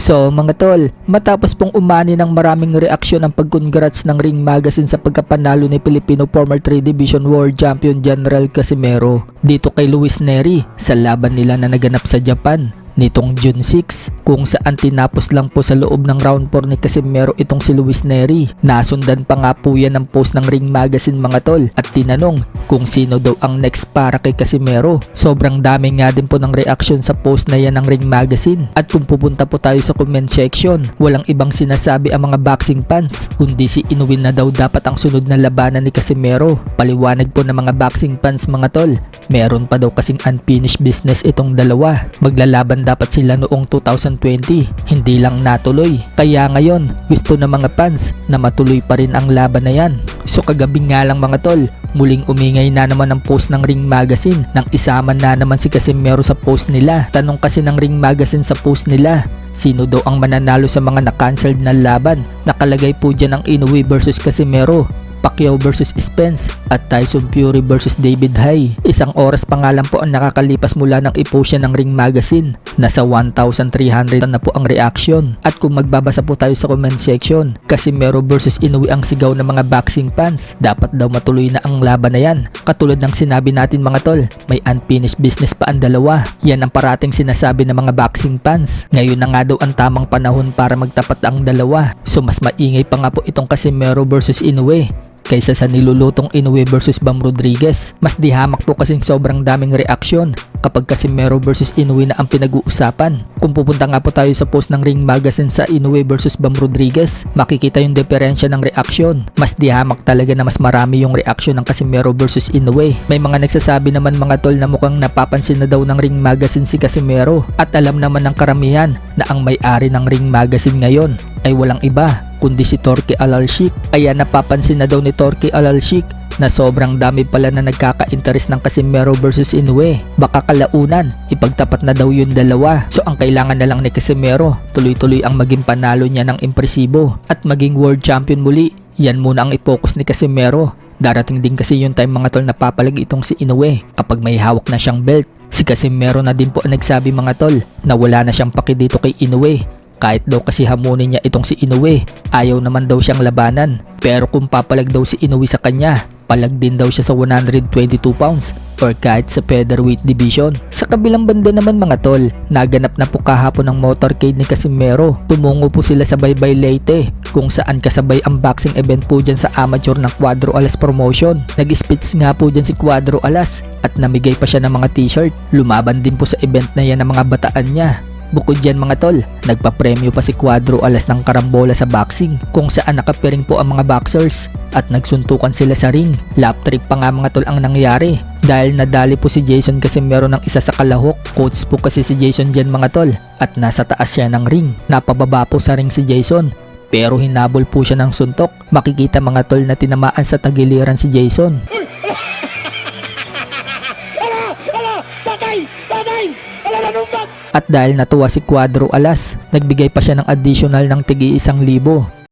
So mga tol, matapos pong umani ng maraming reaksyon ang pag-congrats ng Ring Magazine sa pagkapanalo ni Pilipino former 3 Division World Champion General Casimero dito kay Luis Nery sa laban nila na naganap sa Japan nitong June 6, kung saan tinapos lang po sa loob ng round 4 ni Casimero itong si Luis Nery. Nasundan pa nga po yan ng post ng Ring Magazine mga tol at tinanong kung sino daw ang next para kay Casimero. Sobrang dami nga din po ng reaction sa post na yan ng Ring Magazine, at kung pupunta po tayo sa comment section, walang ibang sinasabi ang mga boxing fans kundi si Inoue na daw dapat ang sunod na labanan ni Casimero. Paliwanag po ng mga boxing fans mga tol, meron pa daw kasing unfinished business itong dalawa. Maglalaban dapat sila noong 2020, hindi lang natuloy. Kaya ngayon, gusto ng mga fans na matuloy pa rin ang laban na yan. So kagabi nga lang mga tol, muling umingay na naman ang post ng Ring Magazine nang isama na naman si Casimero sa post nila. Tanong kasi ng Ring Magazine sa post nila, sino daw ang mananalo sa mga na-cancelled na laban? Nakalagay po dyan ang Inoue versus Casimero, Pacquiao versus Spence at Tyson Fury versus David Haye. Isang oras pa nga lang po ang nakakalipas mula ng i-post yan ng Ring Magazine. Nasa 1,300 na po ang reaction. At kung magbabasa po tayo sa comment section, Casimero versus Inoue ang sigaw ng mga boxing fans. Dapat daw matuloy na ang laban na yan. Katulad ng sinabi natin mga tol, may unfinished business pa ang dalawa. Yan ang parating sinasabi ng mga boxing fans. Ngayon na nga daw ang tamang panahon para magtapat ang dalawa. So mas maingay pa nga po itong Casimero versus Inoue kaysa sa nilulutong Inoue versus Bam Rodriguez. Mas dihamak po kasing sobrang daming reaksyon kapag Casimero versus Inoue na ang pinag-uusapan. Kung pupunta nga po tayo sa post ng Ring Magazine sa Inoue versus Bam Rodriguez, makikita yung diferensya ng reaksyon. Mas dihamak talaga na mas marami yung reaksyon ng Casimero versus Inoue. May mga nagsasabi naman mga tol na mukhang napapansin na daw ng Ring Magazine si Casimero, at alam naman ng karamihan na ang may-ari ng Ring Magazine ngayon ay walang iba kundi si Torque Alalshik. Kaya napapansin na daw ni Torque Alalshik na sobrang dami pala na nagkaka-interest ng Casimero versus Inoue. Baka kalaunan, ipagtapat na daw yung dalawa. So ang kailangan na lang ni Casimero, tuloy-tuloy ang maging panalo niya ng impresibo at maging world champion muli. Yan muna ang i-focus ni Casimero. Darating din kasi yung time mga tol na papalag itong si Inoue kapag may hawak na siyang belt. Si Casimero na din po ang nagsabi mga tol na wala na siyang paki dito kay Inoue. Kahit daw kasi hamunin niya itong si Inoue, ayaw naman daw siyang labanan. Pero kung papalag daw si Inoue sa kanya, palag din daw siya sa 122 pounds or kahit sa featherweight division. Sa kabilang banda naman mga tol, naganap na po kahapon ng motorcade ni Casimero. Tumungo po sila sa Baybay Leyte, kung saan kasabay ang boxing event po dyan sa amateur ng Cuadro Alas Promotion. Nag-spits nga po dyan si Cuadro Alas at namigay pa siya ng mga t-shirt. Lumaban din po sa event na yan ng mga bataan niya. Bukod dyan mga tol, nagpa-premyo pa si Cuadro Alas ng karambola sa boxing, kung saan nakapiring po ang mga boxers at nagsuntukan sila sa ring. Lap trip pa nga mga tol ang nangyari dahil nadali po si Jason Casimero ng isa sa kalahok. Coach po kasi si Jason dyan mga tol at nasa taas siya ng ring. Napababa po sa ring si Jason pero hinabol po siya ng suntok. Makikita mga tol na tinamaan sa tagiliran si Jason. At dahil natuwa si Cuadro Alas, nagbigay pa siya ng additional ng tig-1,000.